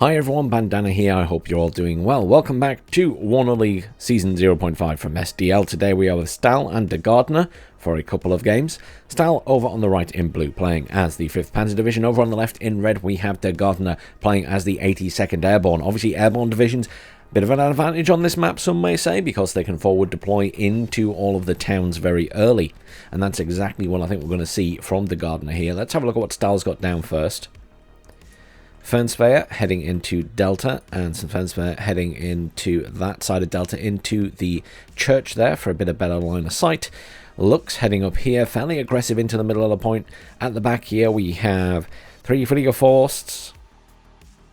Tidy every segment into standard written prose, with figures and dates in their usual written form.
Hi everyone, Bandanner here. I hope you're all doing well. Welcome back to WARNO League Season 0.5 from SDL. Today we are with Stahl and DerGaertner for a couple of games. Stahl over on the right in blue, playing as the 5th Panzer Division. Over on the left in red, we have DerGaertner playing as the 82nd Airborne. Obviously, Airborne divisions, bit of an advantage on this map, some may say, because they can forward deploy into all of the towns very early. And that's exactly what I think we're going to see from DerGaertner here. Let's have a look at what Stahl's got down first. Synthwave heading into Delta, and Synthwave heading into that side of Delta, into the church there for a bit of better line of sight. Lux heading up here, fairly aggressive into the middle of the point. At the back here we have 3 Fliegerforsts.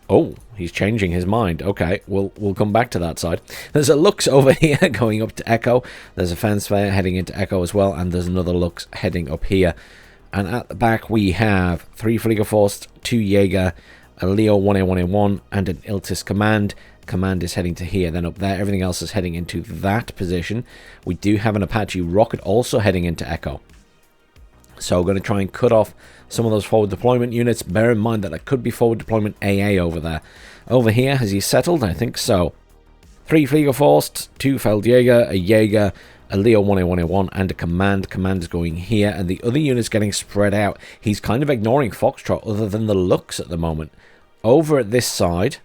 Oh, he's changing his mind. Okay, we'll come back to that side. There's a Lux over here going up to Echo. There's a Synthwave heading into Echo as well, and there's another Lux heading up here. And at the back we have 3 Fliegerforsts, 2 Jaeger, a Leo 1A1A1 and an Iltis Command. Command is heading to here, then up there. Everything else is heading into that position. We do have an Apache rocket also heading into Echo. So we're going to try and cut off some of those forward deployment units. Bear in mind that there could be forward deployment AA over there. Over here, has he settled? I think so. 3 Fliegerforst, 2 Feldjäger, a Jaeger, a Leo 1A1A1 and a Command. Command is going here, and the other units getting spread out. He's kind of ignoring Foxtrot other than the Lux at the moment. Over at this side,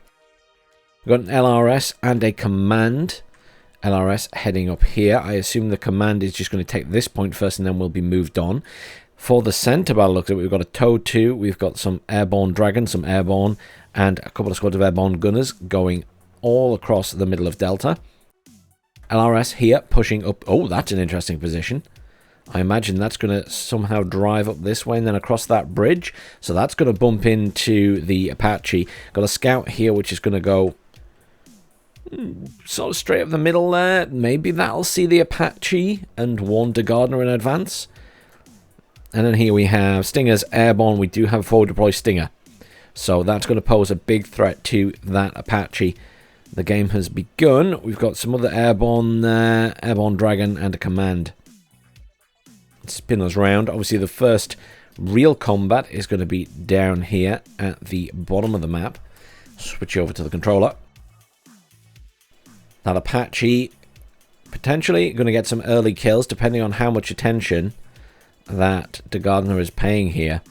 we've got an LRS and a Command. LRS heading up here. I assume the Command is just going to take this point first and then we'll be moved on. For the centre, by the look at it, we've got a TOW 2, we've got some airborne dragons, some airborne, and a couple of squads of airborne gunners going all across the middle of Delta. LRS here pushing up. Oh, that's an interesting position. I imagine that's going to somehow drive up this way and then across that bridge. So that's going to bump into the Apache. Got a scout here which is going to go sort of straight up the middle there. Maybe that'll see the Apache and warn DerGaertner in advance. And then here we have Stingers airborne. We do have forward deploy Stinger. So that's going to pose a big threat to that Apache. The game has begun. We've got some other airborne there, airborne dragon and a Command. Spin us round. Obviously the first real combat is going to be down here at the bottom of the map. Switch over to the controller. That Apache potentially going to get some early kills depending on how much attention that DerGaertner is paying here.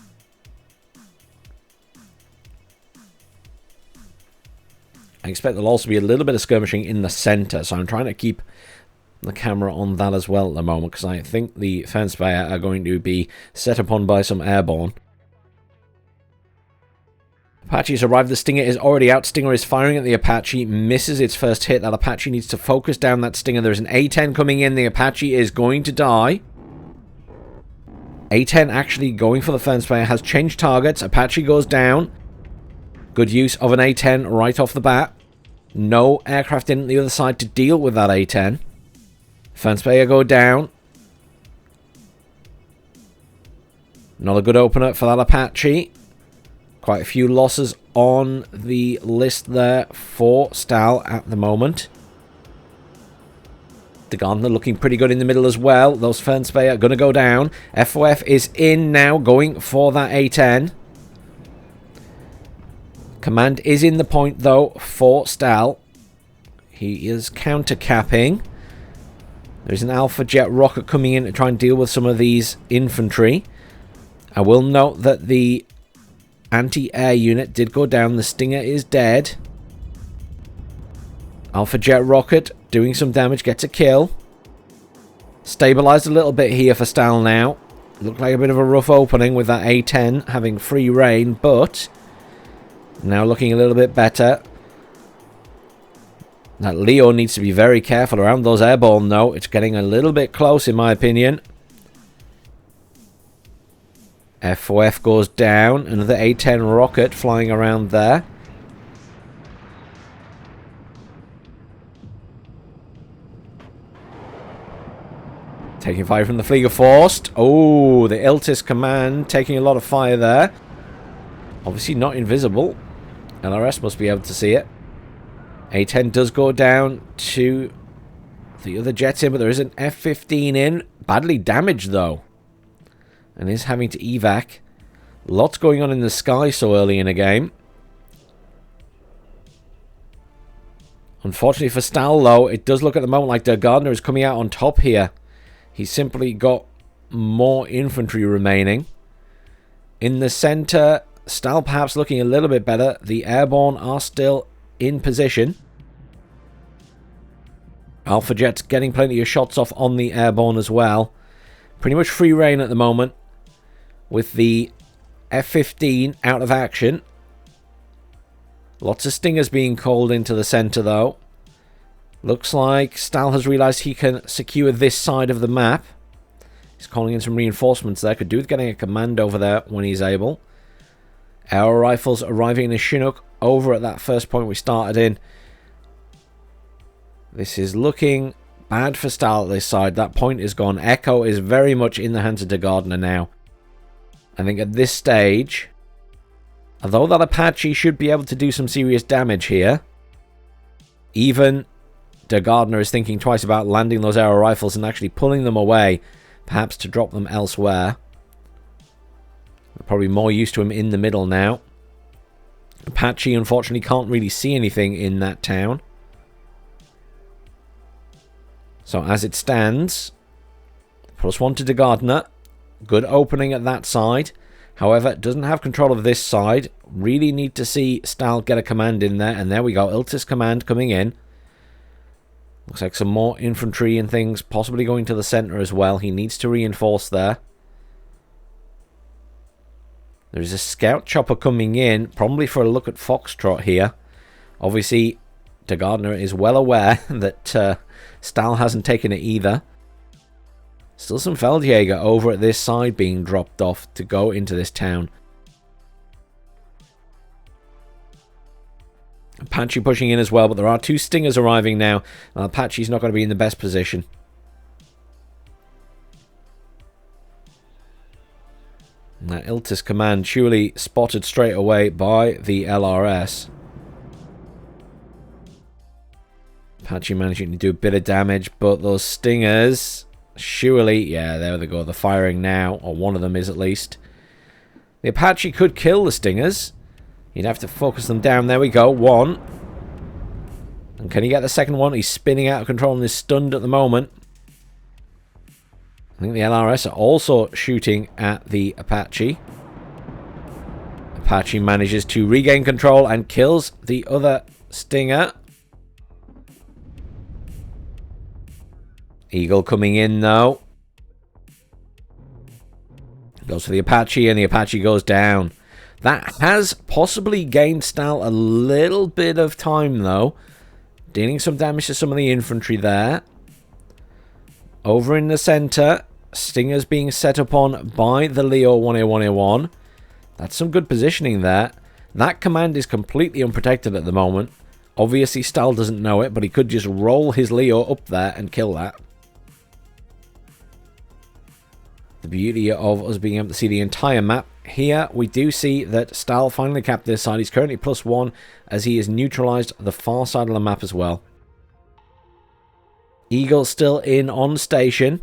I expect there'll also be a little bit of skirmishing in the center, so I'm trying to keep the camera on that as well at the moment, because I think the Synthwave are going to be set upon by some airborne. Apache's arrived. The Stinger is already out. Stinger is firing at the Apache, misses its first hit. That Apache needs to focus down that Stinger. There's an A-10 coming in. The Apache is going to die. A-10 actually going for the Synthwave, has changed targets. Apache goes down. Good use of an A-10 right off the bat. No aircraft in the other side to deal with that A-10. Synthwave go down. Not a good opener for that Apache. Quite a few losses on the list there for Stahl at the moment. DerGaertner looking pretty good in the middle as well. Those Synthwave are going to go down. FOF is in now, going for that A-10. Command is in the point though for Stahl. He is counter-capping. There's an Alpha Jet rocket coming in to try and deal with some of these infantry. I will note that the anti-air unit did go down. The Stinger is dead. Alpha Jet rocket doing some damage, gets a kill. Stabilized a little bit here for Stahl now. Looked like a bit of a rough opening with that A-10 having free reign, but now looking a little bit better. That Leo needs to be very careful around those airborne though. It's getting a little bit close in my opinion. FOF goes down. Another A-10 rocket flying around there. Taking fire from the Fliegerforst. Oh, the Iltis Command taking a lot of fire there. Obviously not invisible. LRS must be able to see it. A-10 does go down to the other jets in, but there is an F-15 in. Badly damaged, though. And is having to evac. Lots going on in the sky so early in a game. Unfortunately for Stahl, though, it does look at the moment like DerGaertner is coming out on top here. He's simply got more infantry remaining. In the center, Stahl perhaps looking a little bit better. The airborne are still in position. Alpha Jet's getting plenty of shots off on the airborne as well. Pretty much free reign at the moment with the F-15 out of action. Lots of stingers being called into the center, though. Looks like Stahl has realized he can secure this side of the map. He's calling in some reinforcements there. Could do with getting a command over there when he's able. Our rifles arriving in a Chinook over at that first point we started in. This is looking bad for Stahl at this side. That point is gone. Echo is very much in the hands of DerGaertner now. I think at this stage, although that Apache should be able to do some serious damage here, even DerGaertner is thinking twice about landing those arrow rifles and actually pulling them away, perhaps to drop them elsewhere. They're probably more used to him in the middle now. Apache, unfortunately, can't really see anything in that town. So as it stands, +1 to DerGaertner. Good opening at that side. However, doesn't have control of this side. Really need to see Stahl get a command in there. And there we go. Iltis command coming in. Looks like some more infantry and things possibly going to the center as well. He needs to reinforce there. There's a scout chopper coming in. Probably for a look at Foxtrot here. Obviously, DerGaertner is well aware that Stahl hasn't taken it either. Still some Feldjäger over at this side being dropped off to go into this town. Apache pushing in as well, but there are 2 stingers arriving now. Apache's not going to be in the best position. And that Iltis command surely spotted straight away by the LRS. Apache managing to do a bit of damage, but those stingers, surely, yeah, there they go. They're firing now, or one of them is at least. The Apache could kill the stingers. You'd have to focus them down. There we go, 1. And can he get the second one? He's spinning out of control and is stunned at the moment. I think the LRS are also shooting at the Apache. Apache manages to regain control and kills the other stinger. Eagle coming in though. Goes for the Apache and the Apache goes down. That has possibly gained Stahl a little bit of time though. Dealing some damage to some of the infantry there. Over in the center, stingers being set upon by the Leo 1A1A1. That's some good positioning there. That command is completely unprotected at the moment. Obviously Stahl doesn't know it, but he could just roll his Leo up there and kill that. The beauty of us being able to see the entire map. Here we do see that Stahl finally capped this side. He's currently +1 as he has neutralized the far side of the map as well. Eagle still in on station.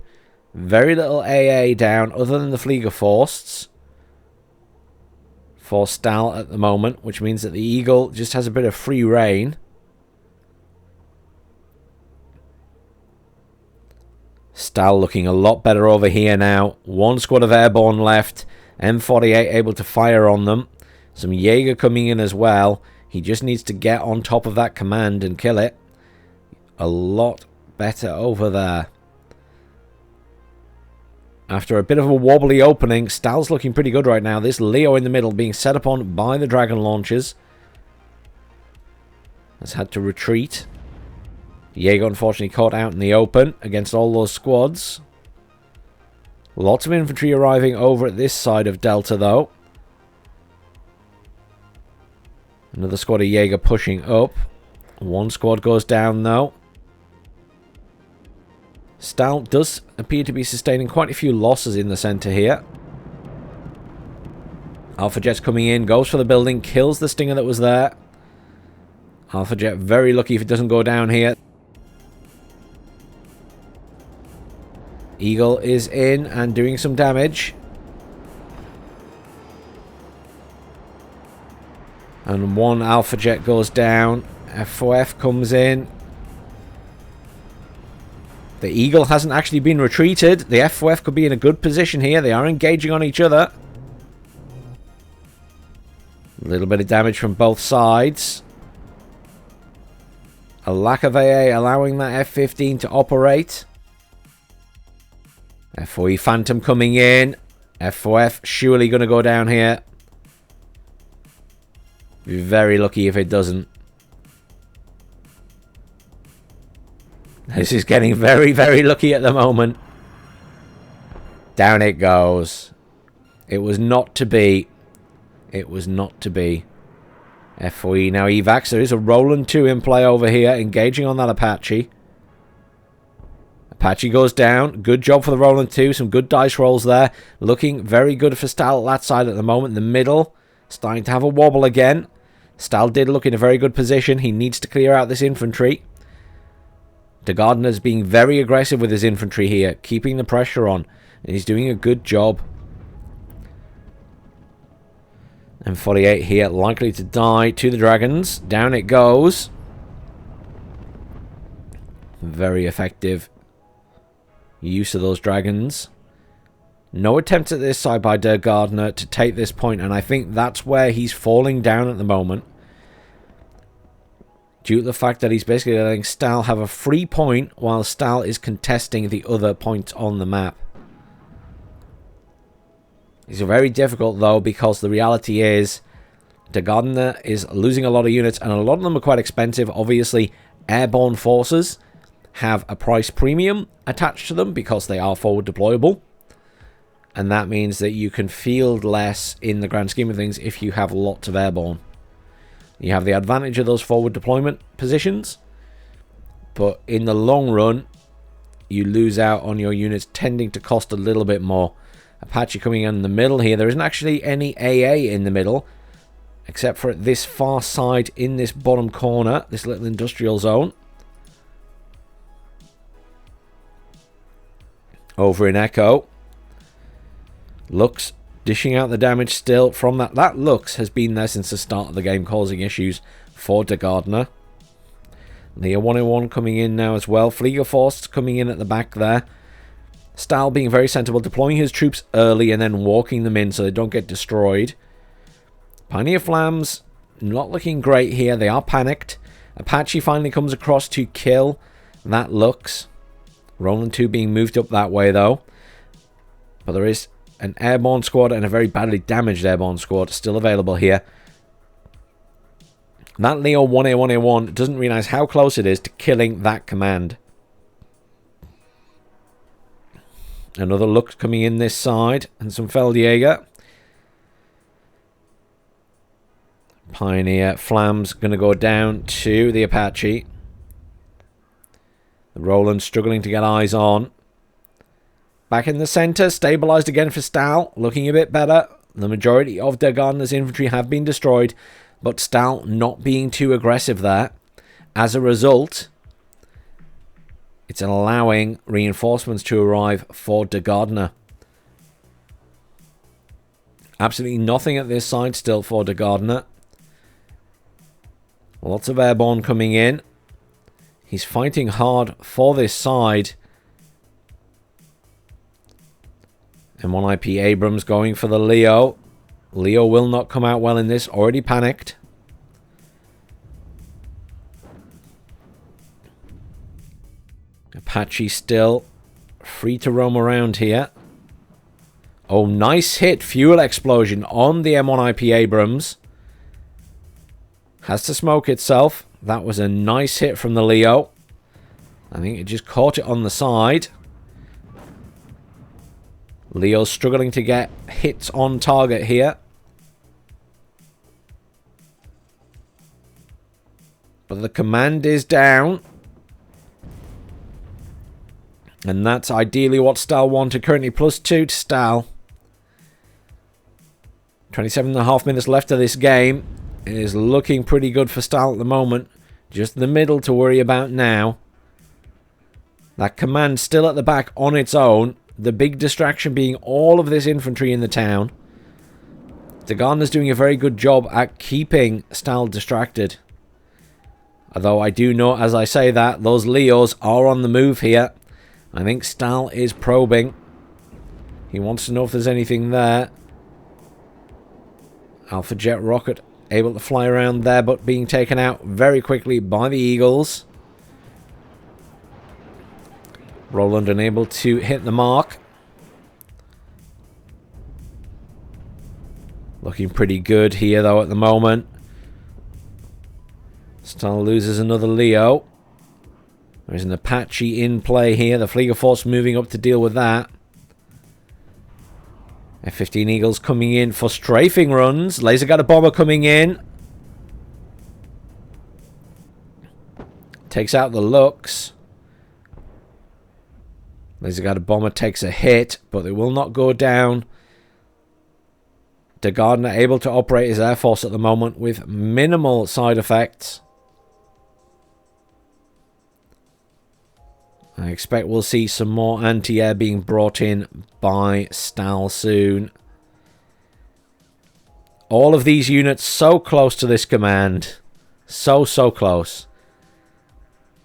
Very little AA down other than the Fliegerforsts for Stahl at the moment, which means that the Eagle just has a bit of free reign. Stahl looking a lot better over here now. 1 squad of airborne left. M48 able to fire on them. Some Jaeger coming in as well. He just needs to get on top of that command and kill it. A lot better over there. After a bit of a wobbly opening, Stahl's looking pretty good right now. This Leo in the middle being set upon by the Dragon launchers has had to retreat. Jaeger unfortunately caught out in the open against all those squads. Lots of infantry arriving over at this side of Delta though. Another squad of Jaeger pushing up. 1 squad goes down though. Stahl does appear to be sustaining quite a few losses in the center here. Alpha Jet's coming in, goes for the building, kills the stinger that was there. Alpha Jet very lucky if it doesn't go down here. Eagle is in and doing some damage. And 1 Alpha Jet goes down. F4F comes in. The Eagle hasn't actually been retreated. The F4F could be in a good position here. They are engaging on each other. A little bit of damage from both sides. A lack of AA allowing that F-15 to operate. F4E Phantom coming in. F4F surely going to go down here. Be very lucky if it doesn't. This is getting very, very lucky at the moment. Down it goes. It was not to be. It was not to be. F4E now evacs. There is a Roland 2 in play over here, engaging on that Apache. Apache goes down. Good job for the Roland 2. Some good dice rolls there. Looking very good for Stahl at that side at the moment. The middle starting to have a wobble again. Stahl did look in a very good position. He needs to clear out this infantry. DerGaertner's being very aggressive with his infantry here, keeping the pressure on. And he's doing a good job. And 48 here, likely to die to the dragons. Down it goes. Very effective use of those dragons. No attempt at this side by DerGaertner to take this point, and I think that's where he's falling down at the moment. Due to the fact that he's basically letting Stahl have a free point while Stahl is contesting the other points on the map. It's very difficult though, because the reality is DerGaertner is losing a lot of units, and a lot of them are quite expensive. Obviously, airborne forces have a price premium attached to them because they are forward deployable. And that means that you can field less in the grand scheme of things if you have lots of airborne. You have the advantage of those forward deployment positions, but in the long run, you lose out on your units tending to cost a little bit more. Apache coming in the middle here. There isn't actually any AA in the middle, except for this far side in this bottom corner, this little industrial zone. Over in Echo. Lux dishing out the damage still from that. That Lux has been there since the start of the game, causing issues for DerGaertner. The 101 coming in now as well. Fliegerforce coming in at the back there. Stahl being very sensible, deploying his troops early and then walking them in so they don't get destroyed. Pioneer Flams not looking great here. They are panicked. Apache finally comes across to kill that Lux. Roland 2 being moved up that way though. But there is an airborne squad and a very badly damaged airborne squad still available here. That Leo 1A1A1 doesn't realize how close it is to killing that command. Another Lux coming in this side, and some Feldjäger. Pioneer Flams going to go down to the Apache. The Roland struggling to get eyes on. Back in the center, stabilized again for Stahl, looking a bit better. The majority of DerGaertner's infantry have been destroyed, but Stahl not being too aggressive there. As a result, it's allowing reinforcements to arrive for DerGaertner. Absolutely nothing at this side still for DerGaertner. Lots of airborne coming in. He's fighting hard for this side. M1IP Abrams going for the Leo. Leo will not come out well in this. Already panicked. Apache still free to roam around here. Oh, nice hit. Fuel explosion on the M1IP Abrams. Has to smoke itself. That was a nice hit from the Leo. I think it just caught it on the side. Leo's struggling to get hits on target here. But the command is down. And that's ideally what Stahl wanted. Currently +2 to Stahl. 27.5 minutes left of this game. It is looking pretty good for Stahl at the moment. Just the middle to worry about now. That command still at the back on its own. The big distraction being all of this infantry in the town. DerGaertner's doing a very good job at keeping Stahl distracted. Although I do know, as I say that, those Leos are on the move here. I think Stahl is probing. He wants to know if there's anything there. Alpha Jet Rocket able to fly around there, but being taken out very quickly by the Eagles. Roland unable to hit the mark. Looking pretty good here, though, at the moment. Stahl loses another Leo. There's an Apache in play here. The Flieger Force moving up to deal with that. F-15 Eagles coming in for strafing runs. Laser Guided Bomber coming in. Takes out the Lux. Laser Guided Bomber takes a hit, but it will not go down. DerGaertner able to operate his Air Force at the moment with minimal side effects. I expect we'll see some more anti-air being brought in by Stahl soon. All of these units so close to this command. So close.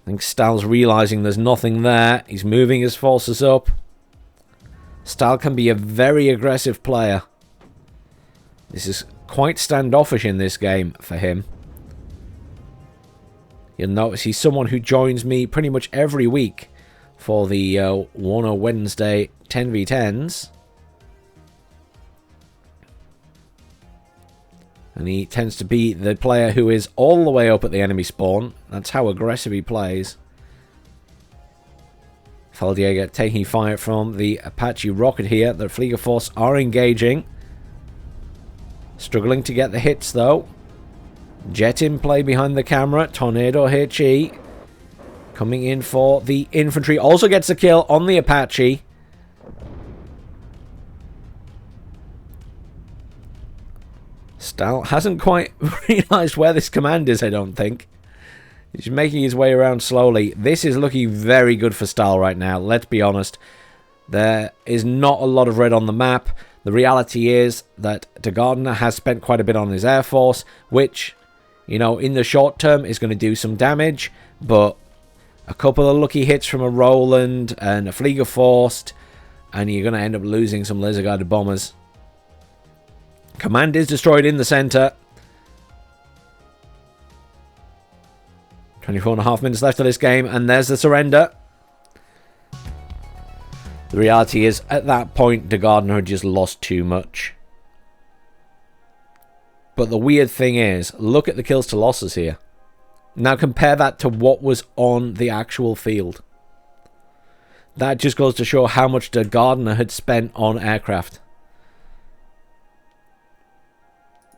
I think Stahl's realizing there's nothing there. He's moving his forces up. Stahl can be a very aggressive player. This is quite standoffish in this game for him. You'll notice he's someone who joins me pretty much every week for the WARNO Wednesday 10v10s. And he tends to be the player who is all the way up at the enemy spawn. That's how aggressive he plays. Feldjäger taking fire from the Apache rocket here. The Flieger Force are engaging. Struggling to get the hits though. Jet in play behind the camera. Tornado HE. Coming in for the infantry. Also gets a kill on the Apache. Stahl hasn't quite realized where this command is, I don't think. He's making his way around slowly. This is looking very good for Stahl right now, let's be honest. There is not a lot of red on the map. The reality is that DerGaertner has spent quite a bit on his Air Force, which, you know, in the short term is going to do some damage, but a couple of lucky hits from a Roland and a Flieger Force, and you're going to end up losing some laser-guided bombers. Command is destroyed in the center. 24.5 minutes left of this game, and there's the surrender. The reality is, at that point, DerGaertner had just lost too much. But the weird thing is, look at the kills to losses here. Now compare that to what was on the actual field. That just goes to show how much DerGaertner had spent on aircraft.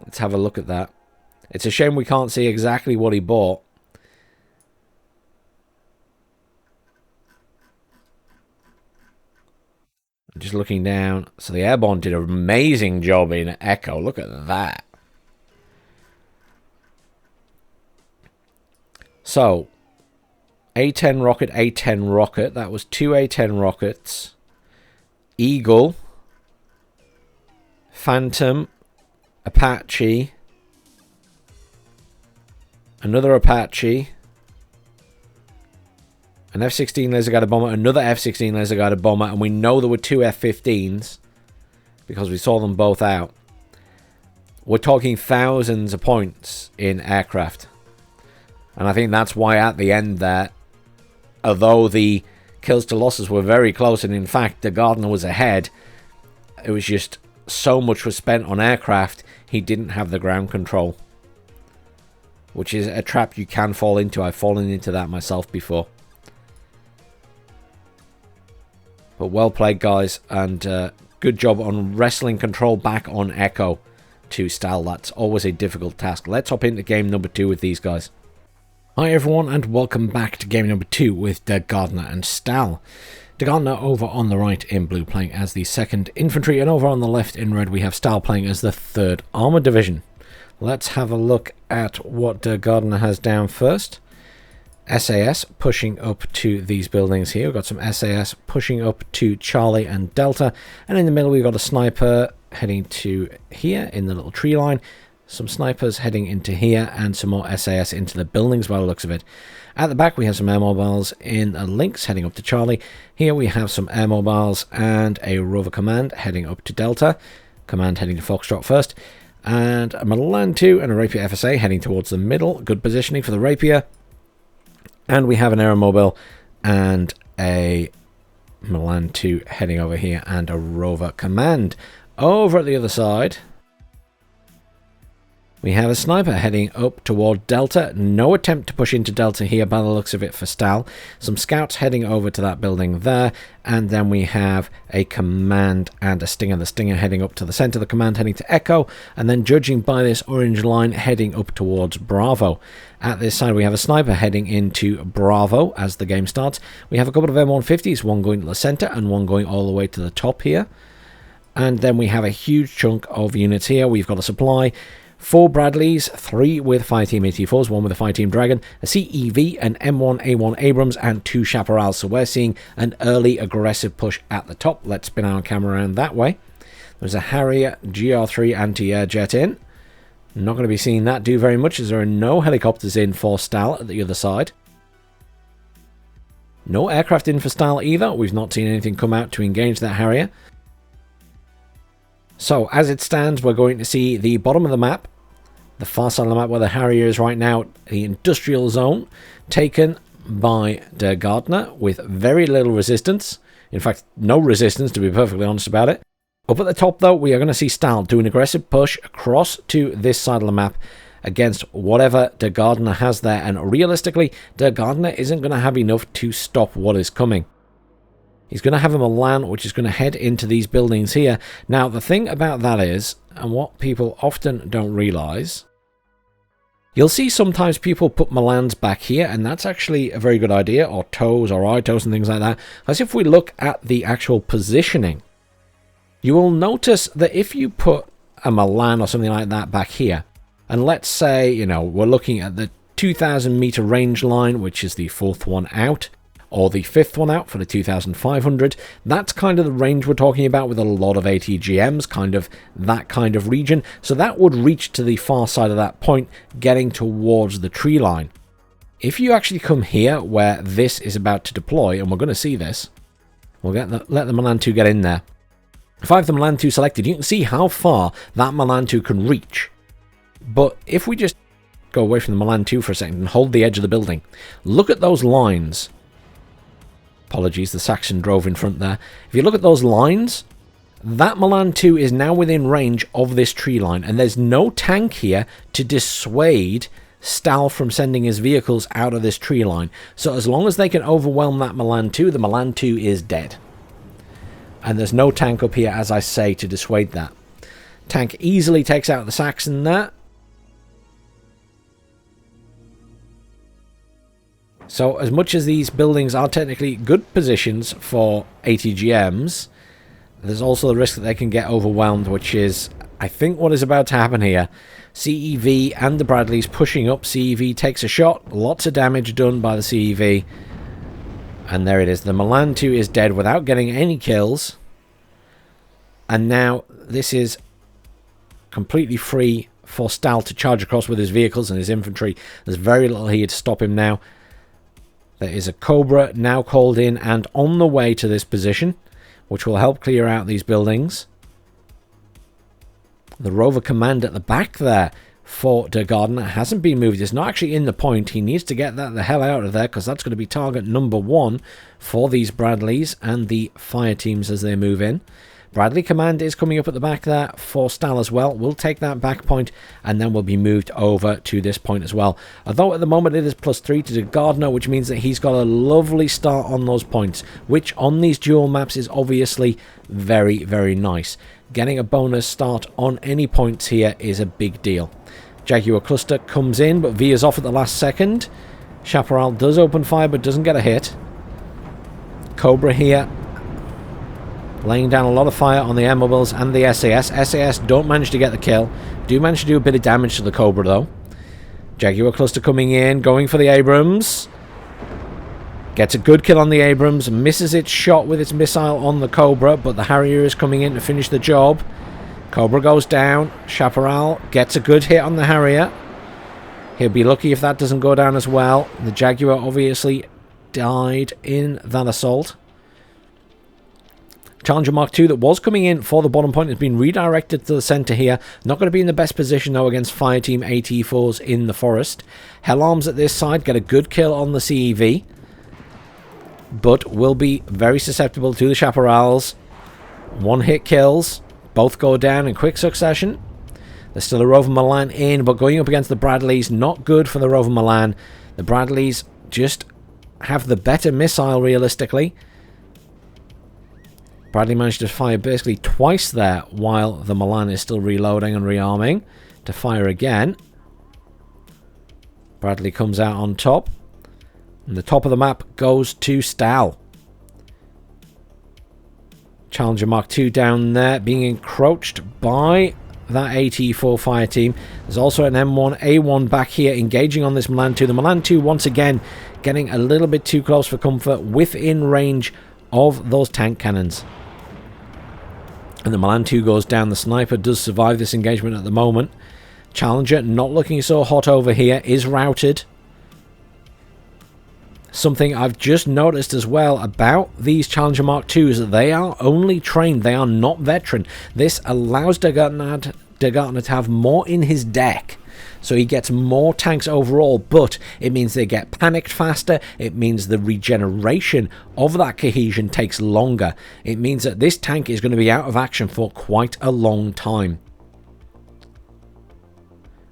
Let's have a look at that. It's a shame we can't see exactly what he bought. Just looking down. So the Airborne did an amazing job in Echo. Look at that. So, A-10 rocket, A-10 rocket. That was 2 A-10 rockets. Eagle. Phantom. Apache. Another Apache. An F-16 laser-guided bomber. Another F-16 laser-guided bomber. And we know there were 2 F-15s. Because we saw them both out. We're talking thousands of points in aircraft. And I think that's why at the end there, although the kills to losses were very close, and in fact DerGaertner was ahead, it was just so much was spent on aircraft, he didn't have the ground control. Which is a trap you can fall into. I've fallen into that myself before. But well played, guys, and good job on wrestling control back on Echo to Stahl. That's always a difficult task. Let's hop into game number 2 with these guys. Hi everyone, and welcome back to game number 2 with DerGaertner and Stahl. DerGaertner over on the right in blue playing as the 2nd Infantry, and over on the left in red we have Stahl playing as the 3rd Armoured Division. Let's have a look at what DerGaertner has down first. SAS pushing up to these buildings here. We've got some SAS pushing up to Charlie and Delta, and in the middle we've got a sniper heading to here in the little tree line. Some snipers heading into here and some more SAS into the buildings by the looks of it. At the back we have some air mobiles in Lynx heading up to Charlie. Here we have some air mobiles and a rover command heading up to Delta. Command heading to Foxtrot first. And a Milan 2 and a Rapier FSA heading towards the middle. Good positioning for the Rapier. And we have an aeromobile and a Milan 2 heading over here and a rover command. Over at the other side, we have a sniper heading up toward Delta. No attempt to push into Delta here by the looks of it for Stahl. Some scouts heading over to that building there. And then we have a command and a Stinger. The Stinger heading up to the center, the command heading to Echo. And then judging by this orange line heading up towards Bravo. At this side we have a sniper heading into Bravo as the game starts. We have a couple of M150s, one going to the center and one going all the way to the top here. And then we have a huge chunk of units here. We've got a supply. 4 Bradleys, 3 with Fireteam AT4s, 1 with a Fireteam Dragon, a CEV, an M1A1 Abrams, and 2 Chaparrals. So we're seeing an early aggressive push at the top. Let's spin our camera around that way. There's a Harrier GR3 anti-air jet in. Not going to be seeing that do very much as there are no helicopters in for Stahl at the other side. No aircraft in for Stahl either. We've not seen anything come out to engage that Harrier. So, as it stands, we're going to see the bottom of the map, the far side of the map where the Harrier is right now, the industrial zone, taken by DerGaertner with very little resistance. In fact, no resistance, to be perfectly honest about it. Up at the top, though, we are going to see Stahl do an aggressive push across to this side of the map against whatever DerGaertner has there. And realistically, DerGaertner isn't going to have enough to stop what is coming. He's going to have a Milan, which is going to head into these buildings here. Now, the thing about that is, and what people often don't realise, you'll see sometimes people put Milans back here, and that's actually a very good idea, or toes, or ITOs, and things like that. As if we look at the actual positioning, you will notice that if you put a Milan or something like that back here, and let's say, you know, we're looking at the 2,000 meter range line, which is the 4th one out, or the 5th one out for the 2,500. That's kind of the range we're talking about with a lot of ATGMs, kind of that kind of region. So that would reach to the far side of that point, getting towards the tree line. If you actually come here where this is about to deploy, and we're going to see this, we'll let the Milan 2 get in there. If I have the Milan 2 selected, you can see how far that Milan 2 can reach. But if we just go away from the Milan 2 for a second and hold the edge of the building, look at those lines. Apologies, the Saxon drove in front there. If you look at those lines, that Milan 2 is now within range of this tree line, and there's no tank here to dissuade Stahl from sending his vehicles out of this tree line. So as long as they can overwhelm that Milan 2, the Milan 2 is dead. And there's no tank up here, as I say, to dissuade that. Tank easily takes out the Saxon there. So as much as these buildings are technically good positions for ATGMs, there's also the risk that they can get overwhelmed, which is, I think, what is about to happen here. CEV and the Bradleys pushing up. CEV takes a shot. Lots of damage done by the CEV. And there it is. The Milan 2 is dead without getting any kills. And now this is completely free for Stahl to charge across with his vehicles and his infantry. There's very little here to stop him now. There is a Cobra now called in and on the way to this position, which will help clear out these buildings. The rover command at the back there for DerGaertner hasn't been moved. It's not actually in the point. He needs to get that the hell out of there, because that's going to be target number 1 for these Bradleys and the fire teams as they move in. Bradley command is coming up at the back there for Stahl as well. We'll take that back point and then we'll be moved over to this point as well. Although at the moment it is +3 to DerGaertner, which means that he's got a lovely start on those points, which on these dual maps is obviously very, very nice. Getting a bonus start on any points here is a big deal. Jaguar cluster comes in but veers off at the last second. Chaparral does open fire but doesn't get a hit. Cobra here laying down a lot of fire on the air mobiles and the SAS. SAS don't manage to get the kill. Do manage to do a bit of damage to the Cobra though. Jaguar cluster coming in, going for the Abrams. Gets a good kill on the Abrams, misses its shot with its missile on the Cobra, but the Harrier is coming in to finish the job. Cobra goes down. Chaparral gets a good hit on the Harrier. He'll be lucky if that doesn't go down as well. The Jaguar obviously died in that assault. Challenger Mark II that was coming in for the bottom point has been redirected to the center here. Not going to be in the best position though against Fireteam AT4s in the forest. Hell Arms at this side get a good kill on the CEV, but will be very susceptible to the Chaparrals. One hit kills. Both go down in quick succession. There's still a Rover Milan in, but going up against the Bradleys, not good for the Rover Milan. The Bradleys just have the better missile, realistically. Bradley managed to fire basically twice there, while the Milan is still reloading and rearming to fire again. Bradley comes out on top. And the top of the map goes to Stahl. Challenger Mark II down there, being encroached by that AT4 fire team. There's also an M1A1 back here engaging on this Milan II. The Milan II once again getting a little bit too close for comfort within range of those tank cannons. And the Milan II goes down. The sniper does survive this engagement at the moment. Challenger, not looking so hot over here, is routed. Something I've just noticed as well about these Challenger Mark II is that they are only trained, they are not veteran. This allows DerGaertner to have more in his deck, so he gets more tanks overall, but it means they get panicked faster. It means the regeneration of that cohesion takes longer. It means that this tank is going to be out of action for quite a long time.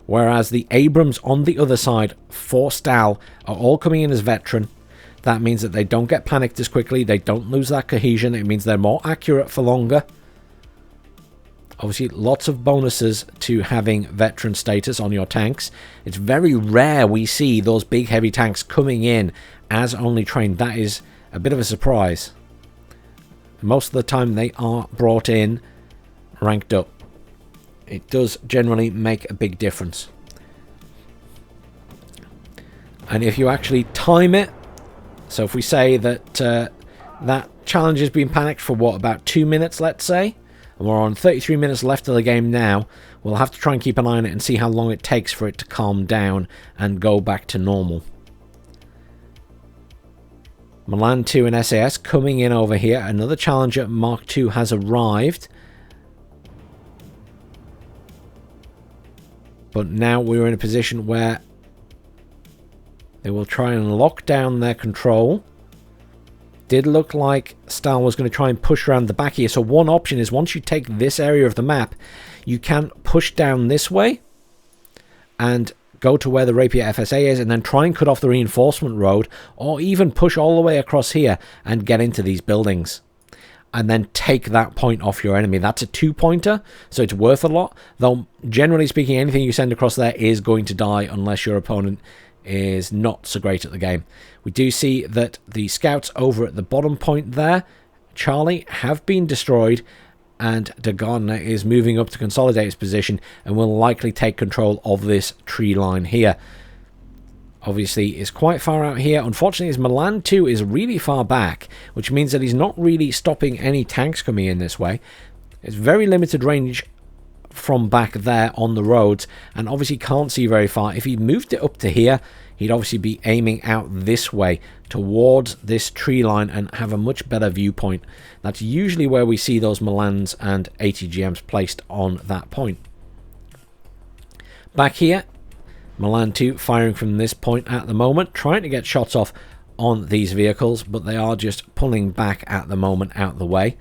Whereas the Abrams on the other side for Stahl are all coming in as veteran. That means that they don't get panicked as quickly. They don't lose that cohesion. It means they're more accurate for longer. Obviously, lots of bonuses to having veteran status on your tanks. It's very rare we see those big heavy tanks coming in as only trained. That is a bit of a surprise. Most of the time they are brought in ranked up. It does generally make a big difference. And if you actually time it, so if we say that that challenge has been panicked for what, about 2 minutes, let's say, and we're on 33 minutes left of the game now, we'll have to try and keep an eye on it and see how long it takes for it to calm down and go back to normal. Milan 2 and SAS coming in over here. Another Challenger Mark II has arrived. But now we're in a position where they will try and lock down their control. Did look like Stahl was going to try and push around the back here. So one option is, once you take this area of the map, you can push down this way and go to where the Rapier FSA is and then try and cut off the reinforcement road, or even push all the way across here and get into these buildings and then take that point off your enemy. That's a 2-pointer, so it's worth a lot. Though, generally speaking, anything you send across there is going to die unless your opponent is not so great at the game. We do see that the scouts over at the bottom point there, Charlie, have been destroyed, and DerGaertner is moving up to consolidate his position and will likely take control of this tree line here. Obviously, is quite far out here. Unfortunately, his Milan 2 is really far back, which means that he's not really stopping any tanks coming in this way. It's very limited range from back there on the roads, and obviously can't see very far. If he moved it up to here, he'd obviously be aiming out this way towards this tree line and have a much better viewpoint. That's usually where we see those Milans and ATGMs placed on that point. Back here, Milan 2 firing from this point at the moment, trying to get shots off on these vehicles, but they are just pulling back at the moment out the way.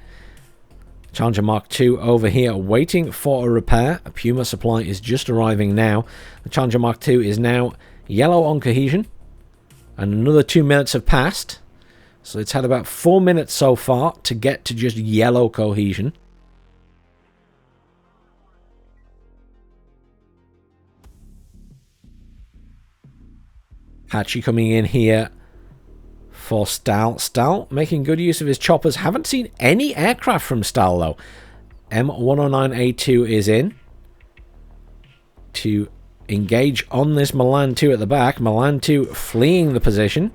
Challenger Mark II over here waiting for a repair. A Puma supply is just arriving now. The Challenger Mark II is now yellow on cohesion, and another 2 minutes have passed, so it's had about 4 minutes so far to get to just yellow cohesion. Hatchie coming in here for Stahl. Stahl making good use of his choppers. Haven't seen any aircraft from Stahl though. M109A2 is in to engage on this Milan 2 at the back. Milan 2 fleeing the position,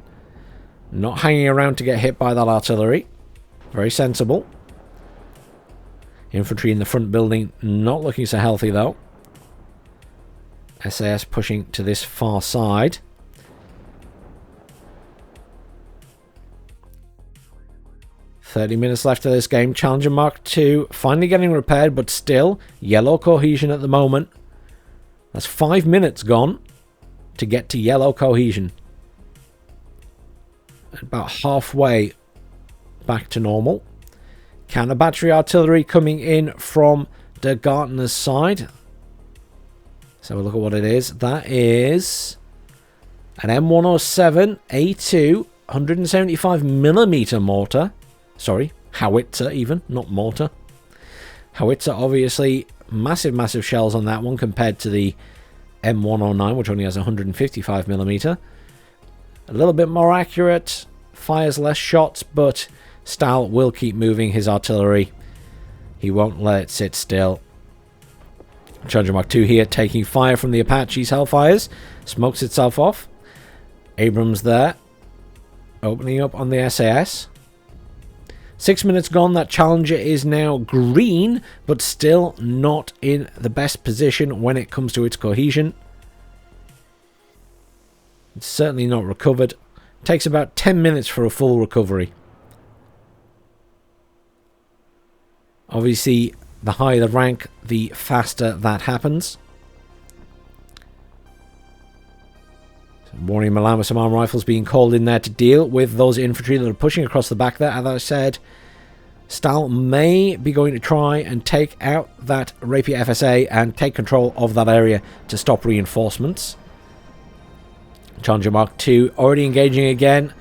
not hanging around to get hit by that artillery. Very sensible. Infantry in the front building not looking so healthy though. SAS pushing to this far side. $30 left of this game. Challenger Mark II finally getting repaired, but still yellow cohesion at the moment. That's 5 minutes gone to get to yellow cohesion. About halfway back to normal. Counter battery artillery coming in from DerGaertner's side. Let's have a look at what it is. That is an M107A2 175mm mortar. Sorry, howitzer even, not mortar. Howitzer, obviously, massive shells on that one compared to the M109, which only has 155mm. A little bit more accurate, fires less shots, but Stahl will keep moving his artillery. He won't let it sit still. Challenger Mark II here taking fire from the Apache's Hellfires. Smokes itself off. Abrams there. Opening up on the SAS. 6 minutes gone. That Challenger is now green, but still not in the best position when it comes to its cohesion. It's certainly not recovered. Takes about 10 minutes for a full recovery. Obviously, the higher the rank, the faster that happens. Warning Milan with some arm rifles being called in there to deal with those infantry that are pushing across the back there. As I said, Stahl may be going to try and take out that Rapier FSA and take control of that area to stop reinforcements. Challenger Mark II already engaging again.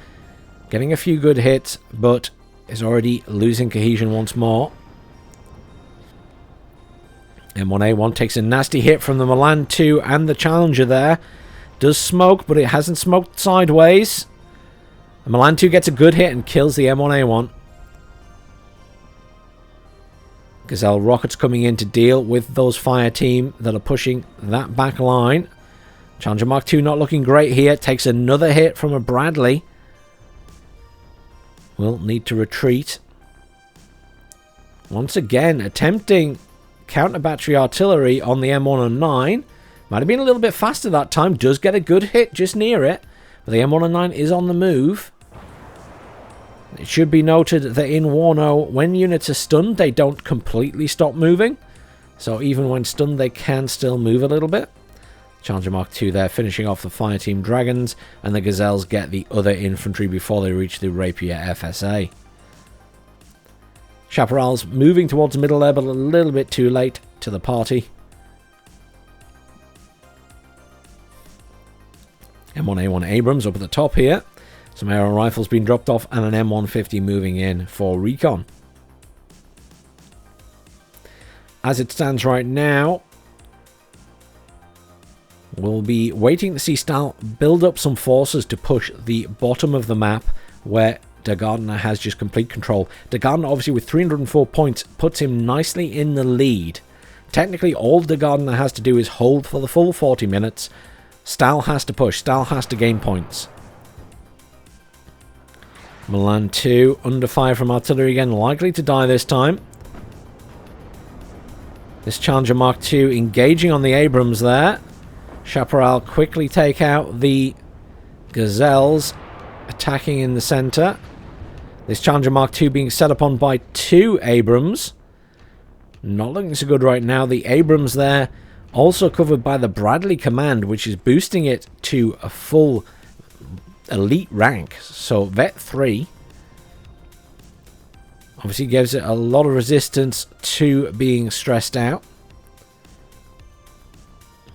Getting a few good hits, but is already losing cohesion once more. M1A1 takes a nasty hit from the Milan 2 and the Challenger there. Does smoke, but it hasn't smoked sideways. The Milan 2 gets a good hit and kills the M1A1. Gazelle rockets coming in to deal with those fire team that are pushing that back line. Challenger Mark II not looking great here. Takes another hit from a Bradley. Will need to retreat. Once again, attempting counter battery artillery on the M109. Might have been a little bit faster that time. Does get a good hit just near it. But the M109 is on the move. It should be noted that in Warno, when units are stunned, they don't completely stop moving. So even when stunned, they can still move a little bit. Challenger Mark II there finishing off the fire team Dragons. And the Gazelles get the other infantry before they reach the Rapier FSA. Chaparral's moving towards the middle there, but a little bit too late to the party. M1A1 Abrams up at the top here. Some aero rifles being dropped off and an M150 moving in for recon. As it stands right now, we'll be waiting to see Stahl build up some forces to push the bottom of the map where DerGaertner has just complete control. DerGaertner, obviously, with 304 points, puts him nicely in the lead. Technically, all DerGaertner has to do is hold for the full 40 minutes. Stahl has to push. Stahl has to gain points. Milan 2 under fire from artillery again, likely to die this time. This Challenger Mark II engaging on the Abrams there. Chaparral quickly take out the Gazelles, attacking in the center. This Challenger Mark II being set upon by 2 Abrams. Not looking so good right now. The Abrams there also covered by the Bradley Command, which is boosting it to a full elite rank. So Vet 3 obviously gives it a lot of resistance to being stressed out.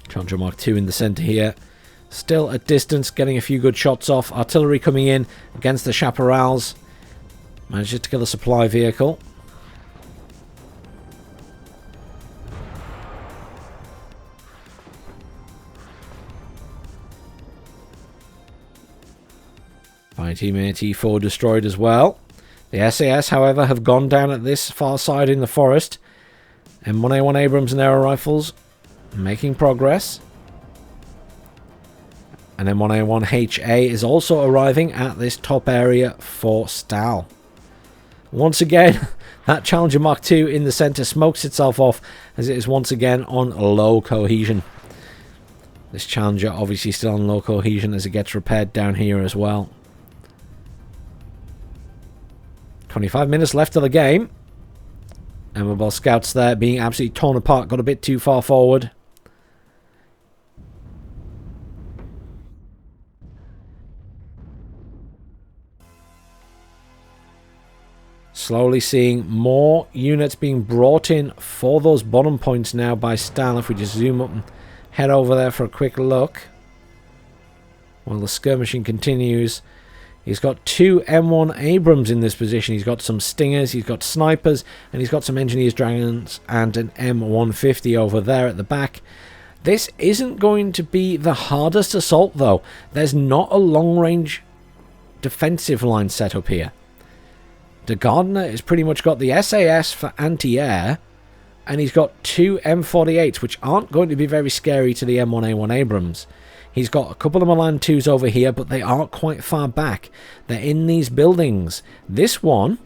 Challenger Mark II in the center here. Still at distance, getting a few good shots off. Artillery coming in against the Chaparrals. Manages to kill a supply vehicle. Fire Team AT4 destroyed as well. The SAS, however, have gone down at this far side in the forest. M1A1 Abrams and aero rifles making progress. And M1A1 HA is also arriving at this top area for Stahl. Once again, that Challenger Mark II in the center smokes itself off as it is once again on low cohesion. This Challenger obviously still on low cohesion as it gets repaired down here as well. 25 minutes left of the game. And Mobile Scouts there being absolutely torn apart. Got a bit too far forward. Slowly seeing more units being brought in for those bottom points now by Stahl. If we just zoom up and head over there for a quick look. While the skirmishing continues. He's got 2 M1 Abrams in this position. He's got some Stingers, he's got Snipers, and he's got some Engineers Dragons and an M150 over there at the back. This isn't going to be the hardest assault, though. There's not a long-range defensive line set up here. DerGaertner has pretty much got the SAS for anti-air, and he's got 2 M48s, which aren't going to be very scary to the M1A1 Abrams. He's got a couple of Milan 2s over here, but they aren't quite far back. They're in these buildings. This one,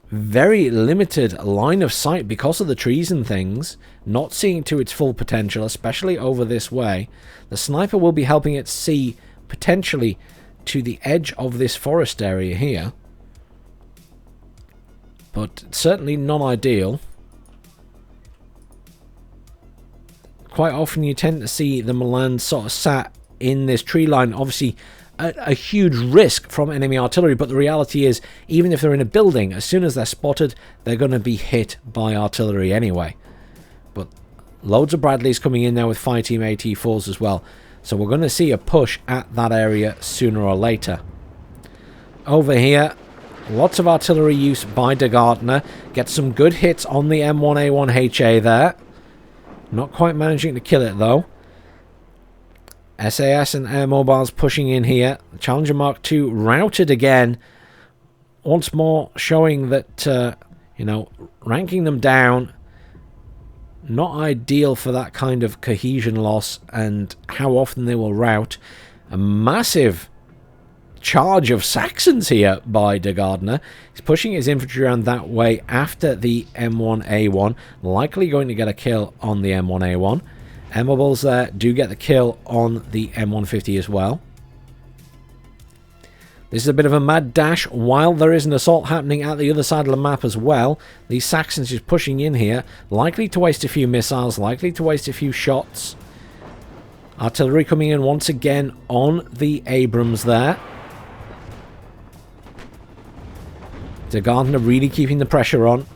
very limited line of sight because of the trees and things. Not seeing it to its full potential, especially over this way. The sniper will be helping it see potentially to the edge of this forest area here. But certainly non-ideal. Quite often you tend to see the Milan sort of sat in this tree line. Obviously a huge risk from enemy artillery, but the reality is even if they're in a building, as soon as they're spotted, they're going to be hit by artillery anyway. But loads of Bradleys coming in now with Fireteam AT4s as well. So we're going to see a push at that area sooner or later. Over here, lots of artillery use by DerGaertner. Gets some good hits on the M1A1HA there. Not quite managing to kill it, though. SAS and air mobiles pushing in here. Challenger Mark II routed again. Once more showing that, you know, ranking them down, not ideal for that kind of cohesion loss and how often they will rout. A massive charge of Saxons here by DerGaertner. He's pushing his infantry around that way after the M1A1. Likely going to get a kill on the M1A1. M-Mobiles there do get the kill on the M150 as well. This is a bit of a mad dash while there is an assault happening at the other side of the map as well. These Saxons just pushing in here. Likely to waste a few missiles. Likely to waste a few shots. Artillery coming in once again on the Abrams there. DerGaertner really keeping the pressure on.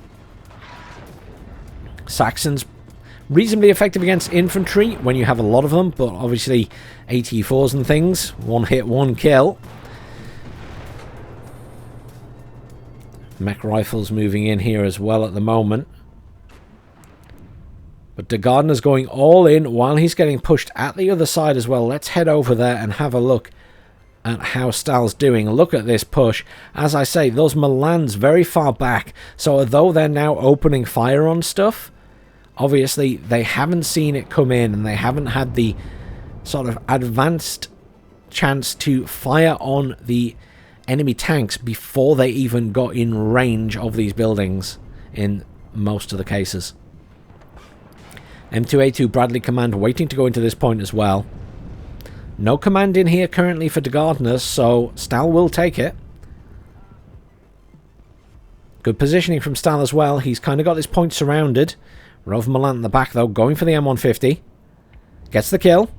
Saxons reasonably effective against infantry when you have a lot of them, but obviously AT4s and things. One hit, one kill. Mech rifles moving in here as well at the moment. But DerGaertner's going all in while he's getting pushed at the other side as well. Let's head over there and have a look at how Stahl's doing. Look at this push. As I say, those Milans very far back. So although they're now opening fire on stuff, obviously they haven't seen it come in and they haven't had the sort of advanced chance to fire on the enemy tanks before they even got in range of these buildings in most of the cases. M2A2 Bradley Command waiting to go into this point as well. No command in here currently for DerGaertner, so Stahl will take it. Good positioning from Stahl as well. He's kind of got this point surrounded. Rove Milan in the back, though, going for the M150. Gets the kill.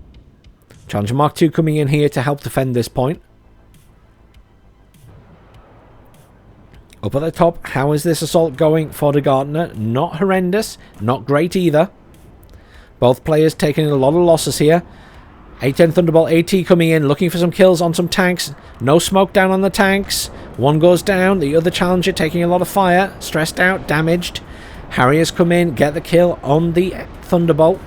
Challenger Mark II coming in here to help defend this point. Up at the top, how is this assault going for DerGaertner? Not horrendous, not great either. Both players taking a lot of losses here. A10 Thunderbolt AT coming in, looking for some kills on some tanks. No smoke down on the tanks. One goes down, the other Challenger taking a lot of fire. Stressed out, damaged. Harriers come in, get the kill on the Thunderbolt.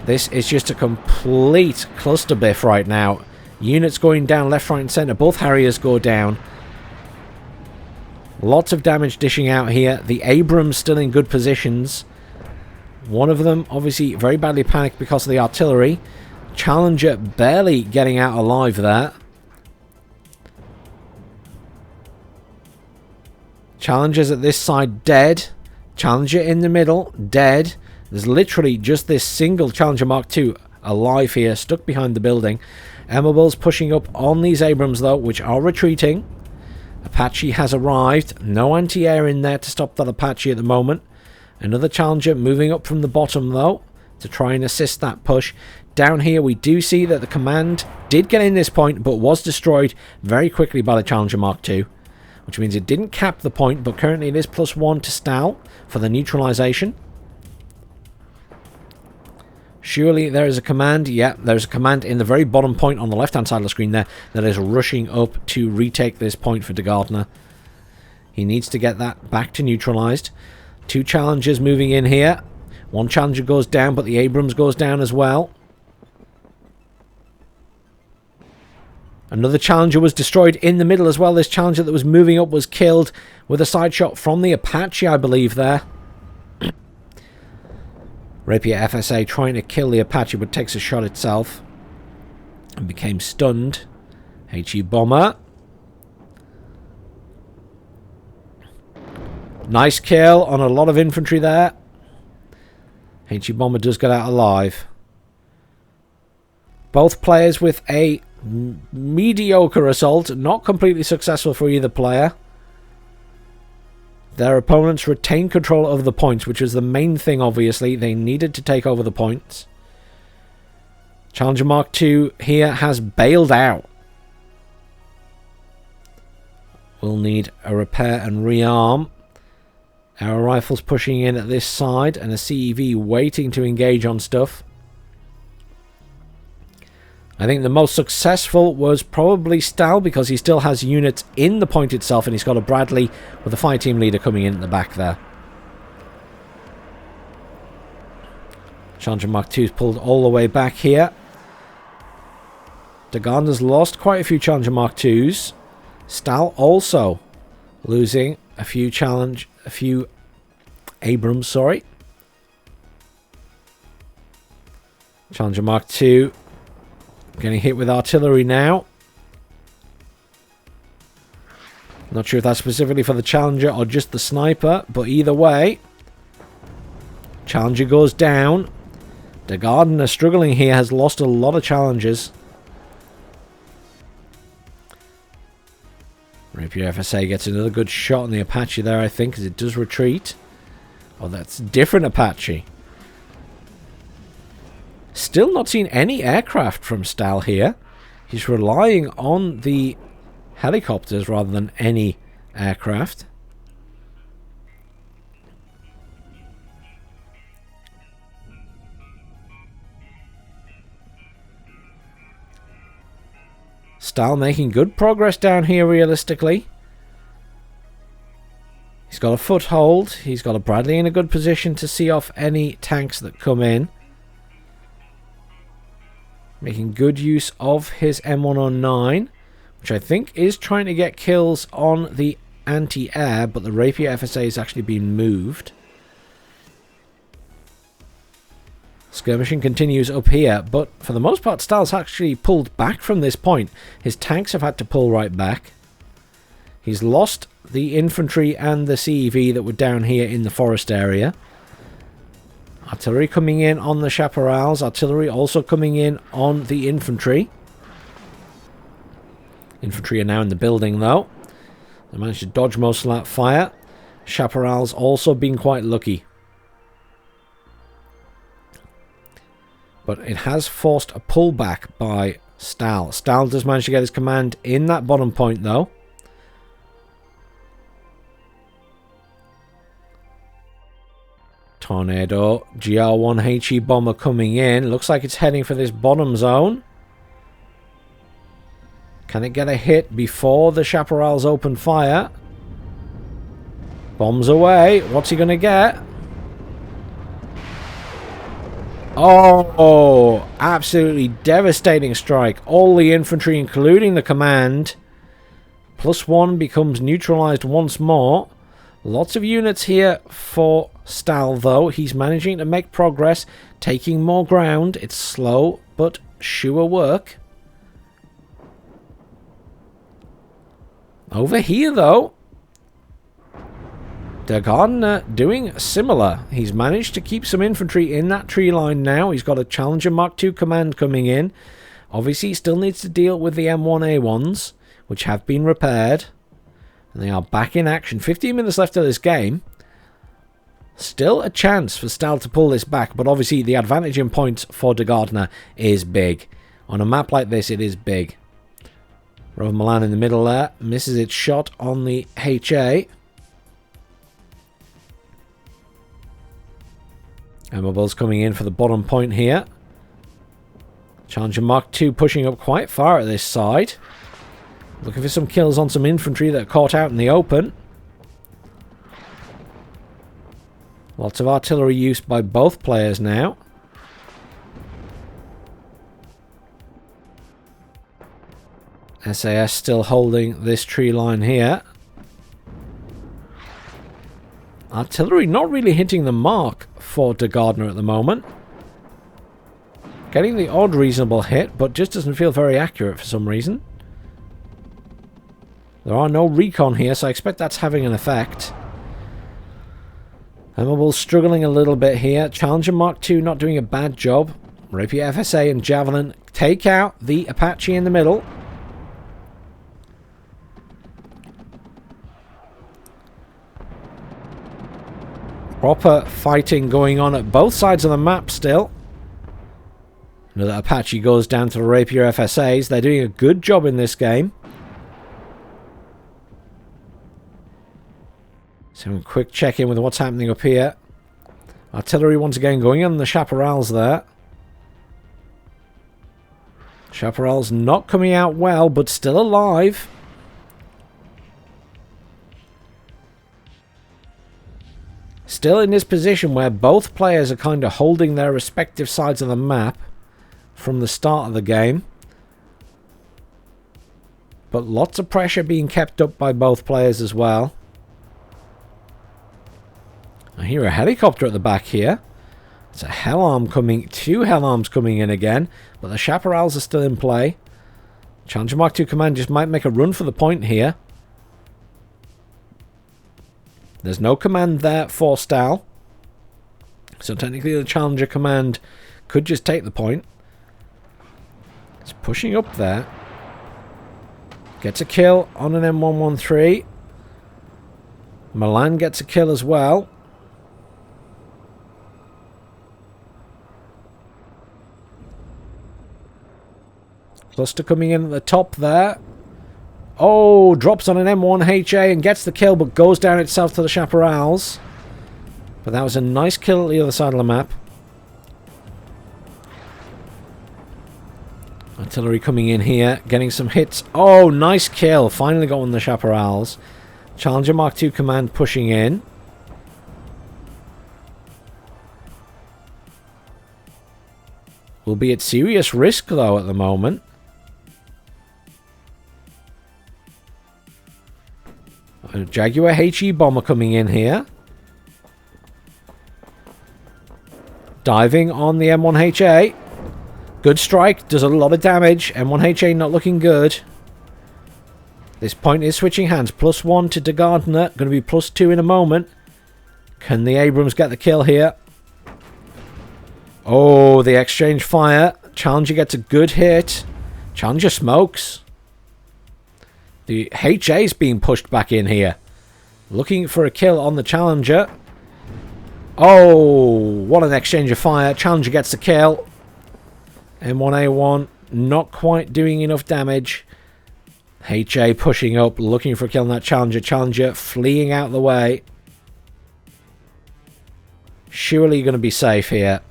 This is just a complete cluster biff right now. Units going down left, right and centre. Both Harriers go down. Lots of damage dishing out here. The Abrams still in good positions. One of them obviously very badly panicked because of the artillery. Challenger barely getting out alive there. Challengers at this side, dead. Challenger in the middle, dead. There's literally just this single Challenger Mark II alive here, stuck behind the building. Emmabull's pushing up on these Abrams, though, which are retreating. Apache has arrived. No anti-air in there to stop that Apache at the moment. Another Challenger moving up from the bottom, though, to try and assist that push. Down here, we do see that the command did get in this point, but was destroyed very quickly by the Challenger Mark II, which means it didn't cap the point, but currently it is +1 to Stahl for the neutralization. Surely there is a command. Yeah, there's a command in the very bottom point on the left-hand side of the screen there that is rushing up to retake this point for DerGaertner. He needs to get that back to neutralized. 2 Challengers moving in here. 1 Challenger goes down, but the Abrams goes down as well. Another Challenger was destroyed in the middle as well. This Challenger that was moving up was killed with a side shot from the Apache, I believe, there. Rapier FSA trying to kill the Apache, but takes a shot itself and became stunned. HE Bomber. Nice kill on a lot of infantry there. HE Bomber does get out alive. Both players with a mediocre assault, not completely successful for either player. Their opponents retained control of the points, which was the main thing, obviously. They needed to take over the points. Challenger Mark II here has bailed out. We'll need a repair and rearm. Our rifles pushing in at this side, and a CEV waiting to engage on stuff. I think the most successful was probably Stahl, because he still has units in the point itself, and he's got a Bradley with a fire team leader coming in at the back there. Challenger Mark II's pulled all the way back here. DerGaertner's lost quite a few Challenger Mark II's. Stahl also losing a few Abrams, sorry. Challenger Mark II getting hit with artillery now. Not sure if that's specifically for the Challenger or just the sniper, but either way, Challenger goes down. DerGaertner struggling here, has lost a lot of Challengers. Rapier FSA gets another good shot on the Apache there, I think, as it does retreat. Oh, that's different Apache. Still not seen any aircraft from Stahl here. He's relying on the helicopters rather than any aircraft. Stahl making good progress down here realistically. He's got a foothold. He's got a Bradley in a good position to see off any tanks that come in. Making good use of his M109, which I think is trying to get kills on the anti-air, but the Rapier FSA has actually been moved. Skirmishing continues up here, but for the most part, Stahl's actually pulled back from this point. His tanks have had to pull right back. He's lost the infantry and the CEV that were down here in the forest area. Artillery coming in on the chaparrals. Artillery also coming in on the infantry. Infantry are now in the building, though. They managed to dodge most of that fire. Chaparrals also been quite lucky. But it has forced a pullback by Stahl. Stahl does manage to get his command in that bottom point, though. Tornado, GR1 HE bomber coming in. Looks like it's heading for this bottom zone. Can it get a hit before the chaparrals open fire? Bombs away. What's he going to get? Oh, absolutely devastating strike. All the infantry, including the command. +1 becomes neutralized once more. Lots of units here for Stahl, though. He's managing to make progress, taking more ground. It's slow, but sure work. Over here, though, DerGaertner doing similar. He's managed to keep some infantry in that tree line now. He's got a Challenger Mark II command coming in. Obviously, he still needs to deal with the M1A1s, which have been repaired. And they are back in action. 15 minutes left of this game. Still a chance for Stahl to pull this back, but obviously the advantage in points for DerGaertner is big. On a map like this, it is big. Rover Milan in the middle there. Misses its shot on the HA. Emmabull's coming in for the bottom point here. Challenger Mark II pushing up quite far at this side. Looking for some kills on some infantry that are caught out in the open. Lots of artillery use by both players now. SAS still holding this tree line here. Artillery not really hitting the mark for DerGaertner at the moment. Getting the odd reasonable hit, but just doesn't feel very accurate for some reason. There are no recon here, so I expect that's having an effect. Emmabull struggling a little bit here. Challenger Mark II not doing a bad job. Rapier FSA and Javelin take out the Apache in the middle. Proper fighting going on at both sides of the map still. Another Apache goes down to the Rapier FSAs. They're doing a good job in this game. So a quick check in with what's happening up here. Artillery once again going on the Chaparrals there. Chaparrals not coming out well, but still alive. Still in this position where both players are kind of holding their respective sides of the map from the start of the game. But lots of pressure being kept up by both players as well. I hear a helicopter at the back here. It's a hell arm coming, 2 hell arms coming in again, but the Chaparrals are still in play. Challenger Mark II command just might make a run for the point here. There's no command there for Stahl. So technically the Challenger command could just take the point. It's pushing up there. Gets a kill on an M113. Milan gets a kill as well. Cluster coming in at the top there. Oh, drops on an M1HA and gets the kill, but goes down itself to the Chaparrals. But that was a nice kill at the other side of the map. Artillery coming in here, getting some hits. Oh, nice kill. Finally got one of the Chaparrals. Challenger Mark II command pushing in. Will be at serious risk, though, at the moment. A Jaguar HE bomber coming in here. Diving on the M1HA. Good strike, does a lot of damage. M1HA not looking good. This point is switching hands. +1 to DerGaertner. Going to be +2 in a moment. Can the Abrams get the kill here? Oh, the exchange fire. Challenger gets a good hit. Challenger smokes. The HA's being pushed back in here. Looking for a kill on the Challenger. Oh, what an exchange of fire. Challenger gets the kill. M1A1 not quite doing enough damage. HA pushing up, looking for a kill on that Challenger. Challenger fleeing out the way. Surely going to be safe here.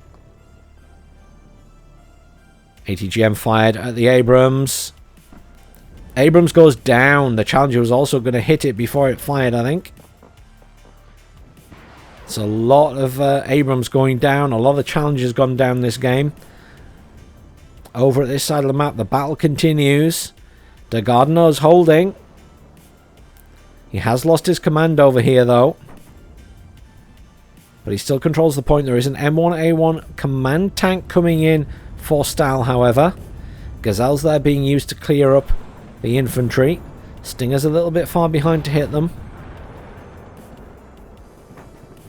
ATGM fired at the Abrams. Abrams goes down. The Challenger was also going to hit it before it fired, I think. It's a lot of Abrams going down. A lot of Challengers gone down this game. Over at this side of the map, the battle continues. DerGaertner's holding. He has lost his command over here, though. But he still controls the point. There is an M1A1 command tank coming in for Stahl, however. Gazelles there being used to clear up the infantry. Stinger's a little bit far behind to hit them.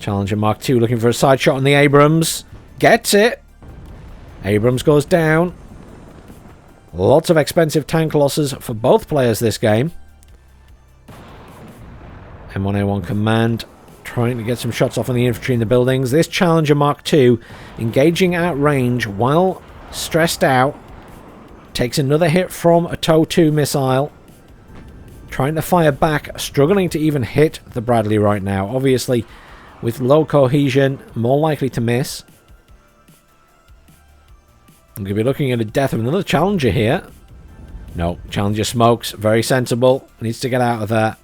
Challenger Mark II looking for a side shot on the Abrams. Gets it. Abrams goes down. Lots of expensive tank losses for both players this game. M1A1 Command trying to get some shots off on the infantry in the buildings. This Challenger Mark II engaging at range while stressed out. Takes another hit from a TOW-2 missile. Trying to fire back. Struggling to even hit the Bradley right now. Obviously, with low cohesion, more likely to miss. I'm going to be looking at a death of another Challenger here. No, Challenger smokes. Very sensible. Needs to get out of there.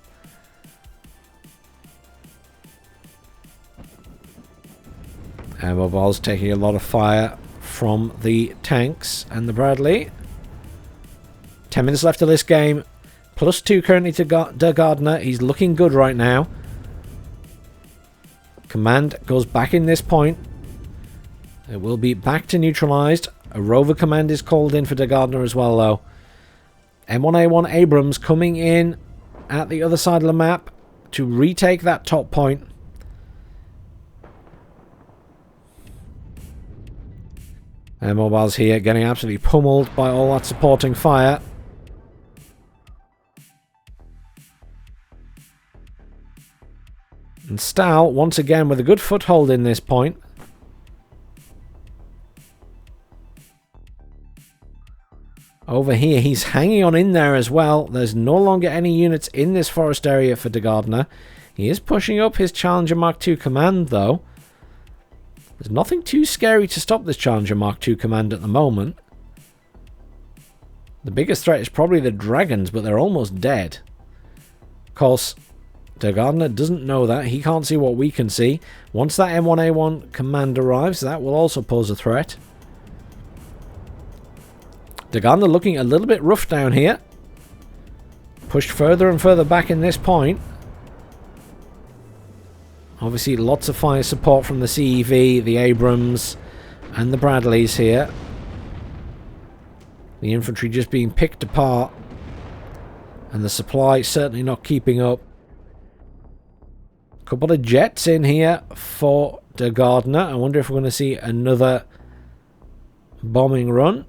Ammo balls taking a lot of fire from the tanks and the Bradley. 10 minutes left of this game. +2 currently to DerGaertner. He's looking good right now. Command goes back in this point. It will be back to neutralized. A rover command is called in for DerGaertner as well, though. M1A1 Abrams coming in at the other side of the map to retake that top point. And mobiles here getting absolutely pummeled by all that supporting fire. And Stahl, once again, with a good foothold in this point. Over here, he's hanging on in there as well. There's no longer any units in this forest area for DerGaertner. He is pushing up his Challenger Mark II command, though. There's nothing too scary to stop this Challenger Mark II command at the moment. The biggest threat is probably the dragons, but they're almost dead. Of course, DerGaertner doesn't know that. He can't see what we can see. Once that M1A1 command arrives, that will also pose a threat. DerGaertner looking a little bit rough down here. Pushed further and further back in this point. Obviously lots of fire support from the CEV, the Abrams, and the Bradleys here. The infantry just being picked apart. And the supply certainly not keeping up. Couple of jets in here for DerGaertner. I wonder if we're going to see another bombing run.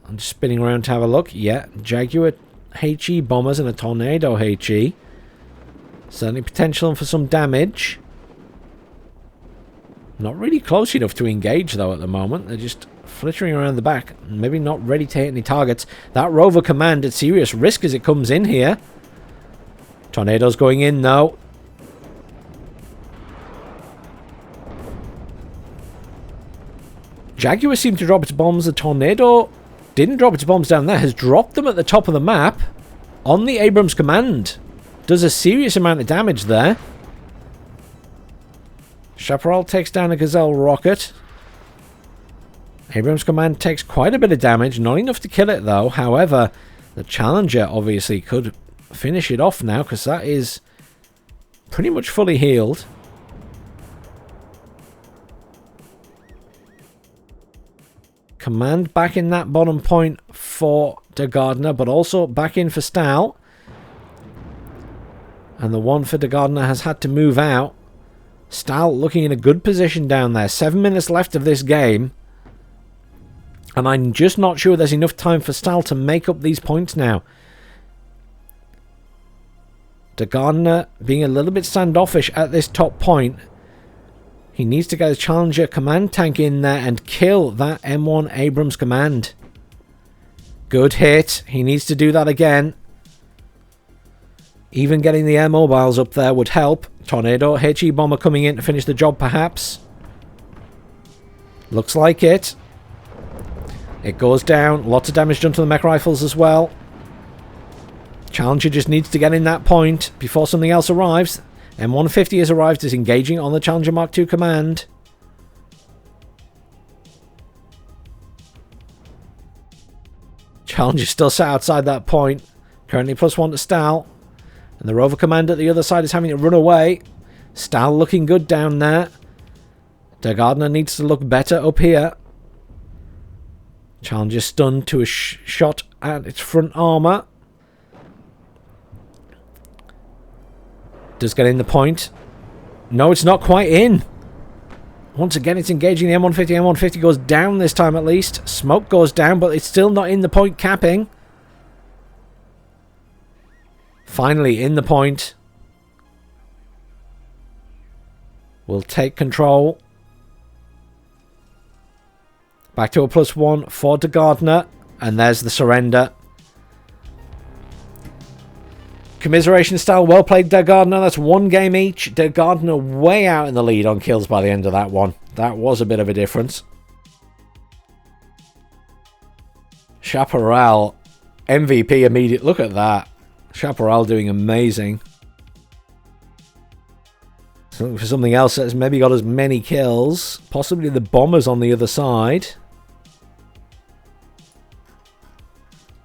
I'm just spinning around to have a look. Yeah, Jaguar HE bombers and a Tornado HE. Certainly potential for some damage. Not really close enough to engage though at the moment. They're just flittering around the back. Maybe not ready to hit any targets. That rover command at serious risk as it comes in here. Tornado's going in though. Jaguar seemed to drop its bombs. The Tornado didn't drop its bombs down there. Has dropped them at the top of the map on the Abrams command. Does a serious amount of damage there. Chaparral takes down a Gazelle rocket. Abrams command takes quite a bit of damage. Not enough to kill it though. However, the Challenger obviously could finish it off now because that is pretty much fully healed. Command back in that bottom point for DerGaertner, but also back in for Stahl. And the one for DerGaertner has had to move out. Stahl looking in a good position down there. 7 minutes left of this game. And I'm just not sure there's enough time for Stahl to make up these points now. DerGaertner being a little bit standoffish at this top point. He needs to get a Challenger command tank in there and kill that M1 Abrams command. Good hit. He needs to do that again. Even getting the air mobiles up there would help. Tornado, HE bomber coming in to finish the job perhaps. Looks like it. It goes down. Lots of damage done to the mech rifles as well. Challenger just needs to get in that point before something else arrives. M150 has arrived, is engaging on the Challenger Mark II command. Challenger still sat outside that point. Currently +1 to Stahl. And the rover command at the other side is having to run away. Stahl looking good down there. DerGaertner needs to look better up here. Challenger stunned to a shot at its front armour. Does get in the point. No, it's not quite in. Once again, it's engaging the M150. M150 goes down this time at least. Smoke goes down, but it's still not in the point capping. Finally, in the point. Will take control. Back to a +1 for DerGaertner. And there's the surrender. Commiseration Stahl. Well played, DerGaertner. That's 1 game each. DerGaertner way out in the lead on kills by the end of that one. That was a bit of a difference. Chaparral. MVP immediate. Look at that. Chaparral doing amazing. So for something else that's maybe got as many kills. Possibly the bombers on the other side.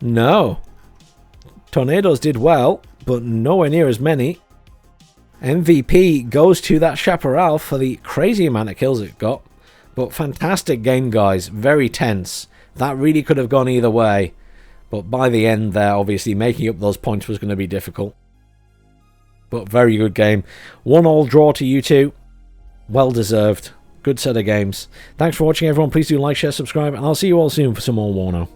No. Tornadoes did well, but nowhere near as many. MVP goes to that Chaparral for the crazy amount of kills it got. But fantastic game, guys. Very tense. That really could have gone either way. But by the end there, obviously, making up those points was going to be difficult. But very good game. 1-1 draw to you two. Well deserved. Good set of games. Thanks for watching, everyone. Please do like, share, subscribe, and I'll see you all soon for some more Warno.